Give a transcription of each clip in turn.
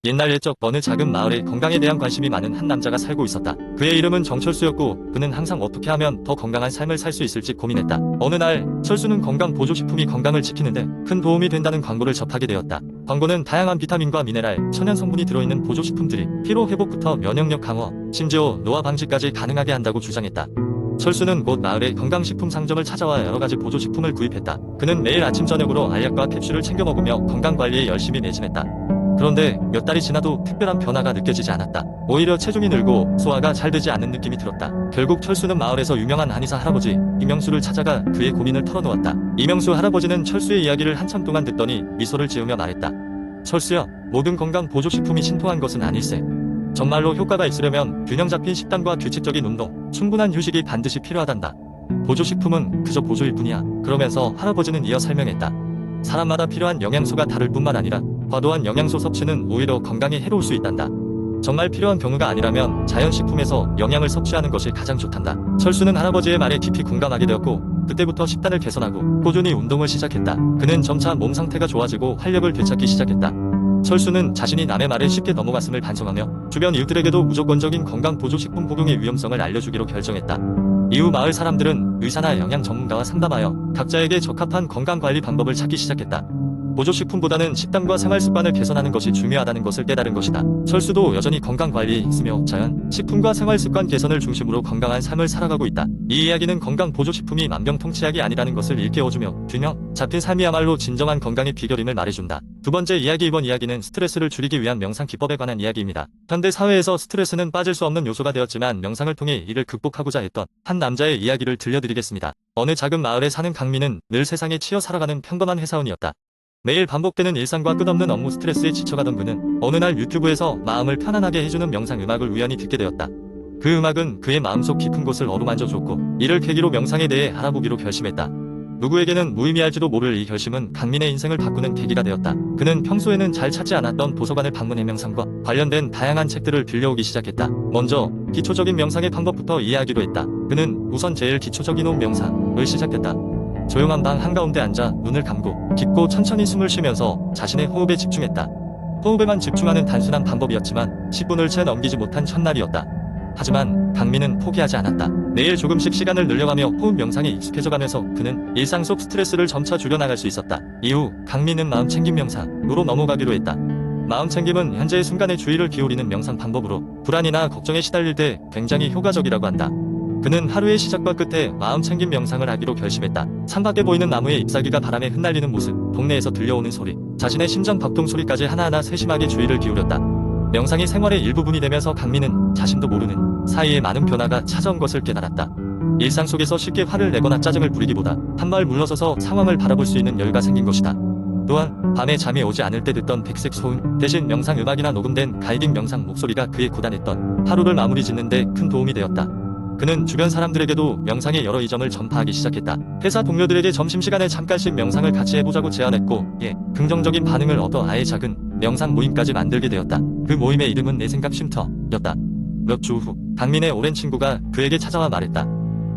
옛날 옛적 어느 작은 마을에 건강에 대한 관심이 많은 한 남자가 살고 있었다. 그의 이름은 정철수였고 그는 항상 어떻게 하면 더 건강한 삶을 살 수 있을지 고민했다. 어느 날 철수는 건강 보조식품이 건강을 지키는데 큰 도움이 된다는 광고를 접하게 되었다. 광고는 다양한 비타민과 미네랄, 천연 성분이 들어있는 보조식품들이 피로 회복부터 면역력 강화, 심지어 노화 방지까지 가능하게 한다고 주장했다. 철수는 곧 마을의 건강식품 상점을 찾아와 여러가지 보조식품을 구입했다. 그는 매일 아침 저녁으로 알약과 캡슐을 챙겨 먹으며 건강관리에 열심히 매진했다. 그런데 몇 달이 지나도 특별한 변화가 느껴지지 않았다. 오히려 체중이 늘고 소화가 잘 되지 않는 느낌이 들었다. 결국 철수는 마을에서 유명한 한의사 할아버지 이명수를 찾아가 그의 고민을 털어놓았다. 이명수 할아버지는 철수의 이야기를 한참 동안 듣더니 미소를 지으며 말했다. 철수야, 모든 건강 보조식품이 신통한 것은 아닐세. 정말로 효과가 있으려면 균형 잡힌 식단과 규칙적인 운동, 충분한 휴식이 반드시 필요하단다. 보조식품은 그저 보조일 뿐이야. 그러면서 할아버지는 이어 설명했다. 사람마다 필요한 영양소가 다를 뿐만 아니라 과도한 영양소 섭취는 오히려 건강에 해로울 수 있단다. 정말 필요한 경우가 아니라면 자연식품에서 영양을 섭취하는 것이 가장 좋단다. 철수는 할아버지의 말에 깊이 공감하게 되었고 그때부터 식단을 개선하고 꾸준히 운동을 시작했다. 그는 점차 몸 상태가 좋아지고 활력을 되찾기 시작했다. 철수는 자신이 남의 말에 쉽게 넘어갔음을 반성하며 주변 이웃들에게도 무조건적인 건강 보조식품 복용의 위험성을 알려주기로 결정했다. 이후 마을 사람들은 의사나 영양 전문가와 상담하여 각자에게 적합한 건강관리 방법을 찾기 시작했다. 보조식품보다는 식단과 생활습관을 개선하는 것이 중요하다는 것을 깨달은 것이다. 철수도 여전히 건강관리에 있으며 자연, 식품과 생활습관 개선을 중심으로 건강한 삶을 살아가고 있다. 이 이야기는 건강 보조식품이 만병통치약이 아니라는 것을 일깨워주며 균형 잡힌 삶이야말로 진정한 건강의 비결임을 말해준다. 두 번째 이야기. 이번 이야기는 스트레스를 줄이기 위한 명상 기법에 관한 이야기입니다. 현대 사회에서 스트레스는 빠질 수 없는 요소가 되었지만 명상을 통해 이를 극복하고자 했던 한 남자의 이야기를 들려드리겠습니다. 어느 작은 마을에 사는 강민은 늘 세상에 치여 살아가는 평범한 회사원이었다. 매일 반복되는 일상과 끝없는 업무 스트레스에 지쳐가던 그는 어느 날 유튜브에서 마음을 편안하게 해주는 명상 음악을 우연히 듣게 되었다. 그 음악은 그의 마음속 깊은 곳을 어루만져 주었고 이를 계기로 명상에 대해 알아보기로 결심했다. 누구에게는 무의미할지도 모를 이 결심은 강민의 인생을 바꾸는 계기가 되었다. 그는 평소에는 잘 찾지 않았던 도서관을 방문해 명상과 관련된 다양한 책들을 빌려오기 시작했다. 먼저 기초적인 명상의 방법부터 이해하기로 했다. 그는 우선 제일 기초적인 호흡 명상을 시작했다. 조용한 방 한가운데 앉아 눈을 감고 깊고 천천히 숨을 쉬면서 자신의 호흡에 집중했다. 호흡에만 집중하는 단순한 방법이었지만 10분을 채 넘기지 못한 첫날이었다. 하지만 강민은 포기하지 않았다. 매일 조금씩 시간을 늘려가며 호흡 명상에 익숙해져가면서 그는 일상 속 스트레스를 점차 줄여나갈 수 있었다. 이후 강민은 마음챙김 명상으로 넘어가기로 했다. 마음챙김은 현재의 순간에 주의를 기울이는 명상 방법으로 불안이나 걱정에 시달릴 때 굉장히 효과적이라고 한다. 그는 하루의 시작과 끝에 마음챙김 명상을 하기로 결심했다. 창밖에 보이는 나무의 잎사귀가 바람에 흩날리는 모습, 동네에서 들려오는 소리, 자신의 심장 박동 소리까지 하나하나 세심하게 주의를 기울였다. 명상이 생활의 일부분이 되면서 강민은 자신도 모르는 사이에 많은 변화가 찾아온 것을 깨달았다. 일상 속에서 쉽게 화를 내거나 짜증을 부리기보다 한발 물러서서 상황을 바라볼 수 있는 여유가 생긴 것이다. 또한 밤에 잠이 오지 않을 때 듣던 백색 소음 대신 명상 음악이나 녹음된 가이딩 명상 목소리가 그의 고단했던 하루를 마무리 짓는 데 큰 도움이 되었다. 그는 주변 사람들에게도 명상의 여러 이점을 전파하기 시작했다. 회사 동료들에게 점심시간에 잠깐씩 명상을 같이 해보자고 제안했고 긍정적인 반응을 얻어 아예 작은 명상 모임까지 만들게 되었다. 그 모임의 이름은 내 생각 쉼터였다. 몇 주 후 강민의 오랜 친구가 그에게 찾아와 말했다.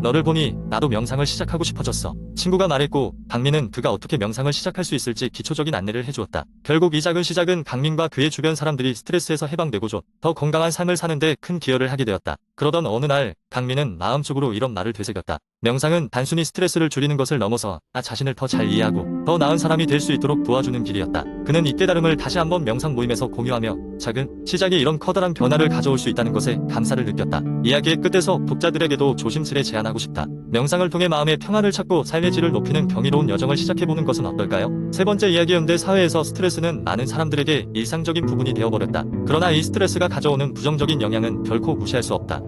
너를 보니 나도 명상을 시작하고 싶어졌어. 친구가 말했고 강민은 그가 어떻게 명상을 시작할 수 있을지 기초적인 안내를 해주었다. 결국 이 작은 시작은 강민과 그의 주변 사람들이 스트레스에서 해방되고자 더 건강한 삶을 사는데 큰 기여를 하게 되었다. 그러던 어느 날 강민은 마음속으로 이런 말을 되새겼다. 명상은 단순히 스트레스를 줄이는 것을 넘어서 나 자신을 더 잘 이해하고 더 나은 사람이 될 수 있도록 도와주는 길이었다. 그는 이 깨달음을 다시 한번 명상 모임에서 공유하며 작은 시작이 이런 커다란 변화를 가져올 수 있다는 것에 감사를 느꼈다. 이야기의 끝에서 독자들에게도 조심스레 제안하고 싶다. 명상을 통해 마음의 평화를 찾고 삶의 질을 높이는 경이로운 여정을 시작해보는 것은 어떨까요? 세 번째 이야기. 현대 사회에서 스트레스는 많은 사람들에게 일상적인 부분이 되어버렸다. 그러나 이 스트레스가 가져오는 부정적인 영향은 결코 무시할 수 없다.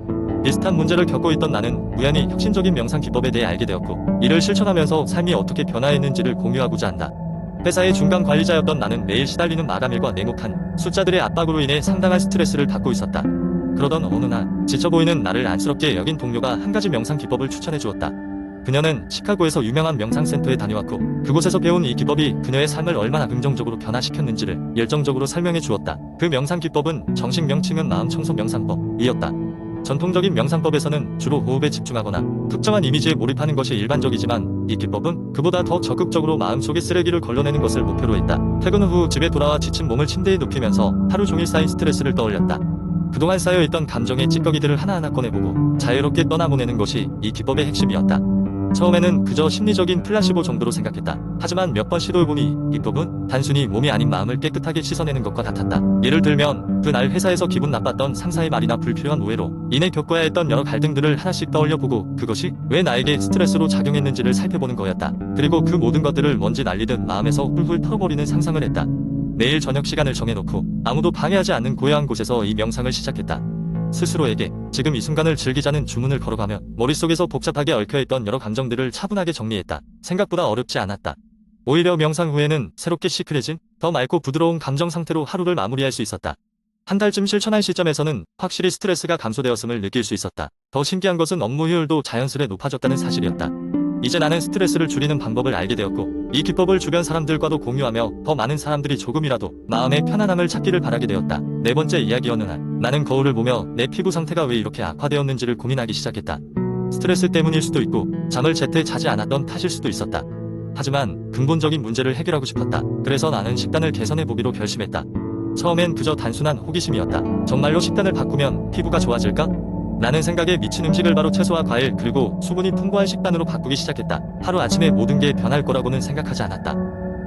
비슷한 문제를 겪고 있던 나는 우연히 혁신적인 명상 기법에 대해 알게 되었고 이를 실천하면서 삶이 어떻게 변화했는지를 공유하고자 한다. 회사의 중간 관리자였던 나는 매일 시달리는 마감일과 냉혹한 숫자들의 압박으로 인해 상당한 스트레스를 받고 있었다. 그러던 어느 날 지쳐 보이는 나를 안쓰럽게 여긴 동료가 한 가지 명상 기법을 추천해 주었다. 그녀는 시카고에서 유명한 명상센터에 다녀왔고 그곳에서 배운 이 기법이 그녀의 삶을 얼마나 긍정적으로 변화시켰는지를 열정적으로 설명해 주었다. 그 명상 기법은 정식 명칭은 마음청소 명상법이었다. 전통적인 명상법에서는 주로 호흡에 집중하거나 특정한 이미지에 몰입하는 것이 일반적이지만 이 기법은 그보다 더 적극적으로 마음속의 쓰레기를 걸러내는 것을 목표로 했다. 퇴근 후 집에 돌아와 지친 몸을 침대에 눕히면서 하루 종일 쌓인 스트레스를 떠올렸다. 그동안 쌓여있던 감정의 찌꺼기들을 하나하나 꺼내보고 자유롭게 떠나보내는 것이 이 기법의 핵심이었다. 처음에는 그저 심리적인 플라시보 정도로 생각했다. 하지만 몇 번 시도해보니 이 법은 단순히 몸이 아닌 마음을 깨끗하게 씻어내는 것과 같았다. 예를 들면 그날 회사에서 기분 나빴던 상사의 말이나 불필요한 오해로 인해 겪어야 했던 여러 갈등들을 하나씩 떠올려보고 그것이 왜 나에게 스트레스로 작용했는지를 살펴보는 거였다. 그리고 그 모든 것들을 먼지 날리듯 마음에서 훌훌 털어버리는 상상을 했다. 내일 저녁 시간을 정해놓고 아무도 방해하지 않는 고요한 곳에서 이 명상을 시작했다. 스스로에게 지금 이 순간을 즐기자는 주문을 걸어가며 머릿속에서 복잡하게 얽혀있던 여러 감정들을 차분하게 정리했다. 생각보다 어렵지 않았다. 오히려 명상 후에는 새롭게 시크해진 더 맑고 부드러운 감정 상태로 하루를 마무리할 수 있었다. 한 달쯤 실천한 시점에서는 확실히 스트레스가 감소되었음을 느낄 수 있었다. 더 신기한 것은 업무 효율도 자연스레 높아졌다는 사실이었다. 이제 나는 스트레스를 줄이는 방법을 알게 되었고 이 기법을 주변 사람들과도 공유하며 더 많은 사람들이 조금이라도 마음의 편안함을 찾기를 바라게 되었다. 네 번째 이야기. 어느 날 나는 거울을 보며 내 피부 상태가 왜 이렇게 악화되었는지를 고민하기 시작했다. 스트레스 때문일 수도 있고 잠을 제때 자지 않았던 탓일 수도 있었다. 하지만 근본적인 문제를 해결하고 싶었다. 그래서 나는 식단을 개선해 보기로 결심했다. 처음엔 그저 단순한 호기심이었다. 정말로 식단을 바꾸면 피부가 좋아질까? 라는 생각에 미친 음식을 바로 채소와 과일 그리고 수분이 풍부한 식단으로 바꾸기 시작했다. 하루 아침에 모든 게 변할 거라고는 생각하지 않았다.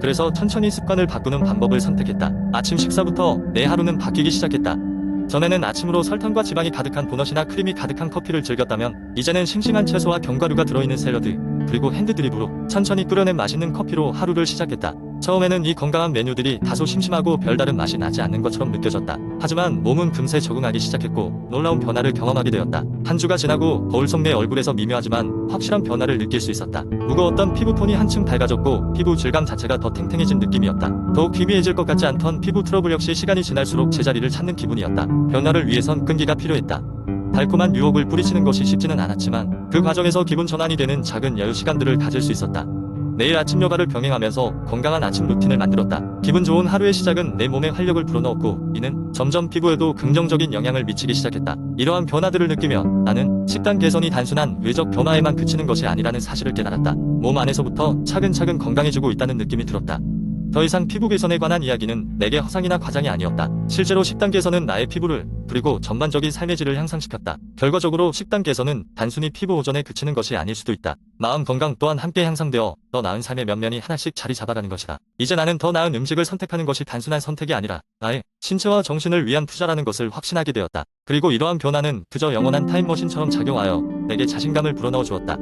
그래서 천천히 습관을 바꾸는 방법을 선택했다. 아침 식사부터 내 하루는 바뀌기 시작했다. 전에는 아침으로 설탕과 지방이 가득한 도넛이나 크림이 가득한 커피를 즐겼다면 이제는 싱싱한 채소와 견과류가 들어있는 샐러드 그리고 핸드드립으로 천천히 끓여낸 맛있는 커피로 하루를 시작했다. 처음에는 이 건강한 메뉴들이 다소 심심하고 별다른 맛이 나지 않는 것처럼 느껴졌다. 하지만 몸은 금세 적응하기 시작했고 놀라운 변화를 경험하게 되었다. 한 주가 지나고 거울 속 내 얼굴에서 미묘하지만 확실한 변화를 느낄 수 있었다. 무거웠던 피부톤이 한층 밝아졌고 피부 질감 자체가 더 탱탱해진 느낌이었다. 더욱 희미해질 것 같지 않던 피부 트러블 역시 시간이 지날수록 제자리를 찾는 기분이었다. 변화를 위해선 끈기가 필요했다. 달콤한 유혹을 뿌리치는 것이 쉽지는 않았지만 그 과정에서 기분 전환이 되는 작은 여유 시간들을 가질 수 있었다. 매일 아침 요가를 병행하면서 건강한 아침 루틴을 만들었다. 기분 좋은 하루의 시작은 내 몸에 활력을 불어넣었고 이는 점점 피부에도 긍정적인 영향을 미치기 시작했다. 이러한 변화들을 느끼며 나는 식단 개선이 단순한 외적 변화에만 그치는 것이 아니라는 사실을 깨달았다. 몸 안에서부터 차근차근 건강해지고 있다는 느낌이 들었다. 더 이상 피부 개선에 관한 이야기는 내게 허상이나 과장이 아니었다. 실제로 식단 개선은 나의 피부를 그리고 전반적인 삶의 질을 향상시켰다. 결과적으로 식단 개선은 단순히 피부 보존에 그치는 것이 아닐 수도 있다. 마음 건강 또한 함께 향상되어 더 나은 삶의 면면이 하나씩 자리 잡아가는 것이다. 이제 나는 더 나은 음식을 선택하는 것이 단순한 선택이 아니라 나의 신체와 정신을 위한 투자라는 것을 확신하게 되었다. 그리고 이러한 변화는 그저 영원한 타임머신처럼 작용하여 내게 자신감을 불어넣어 주었다.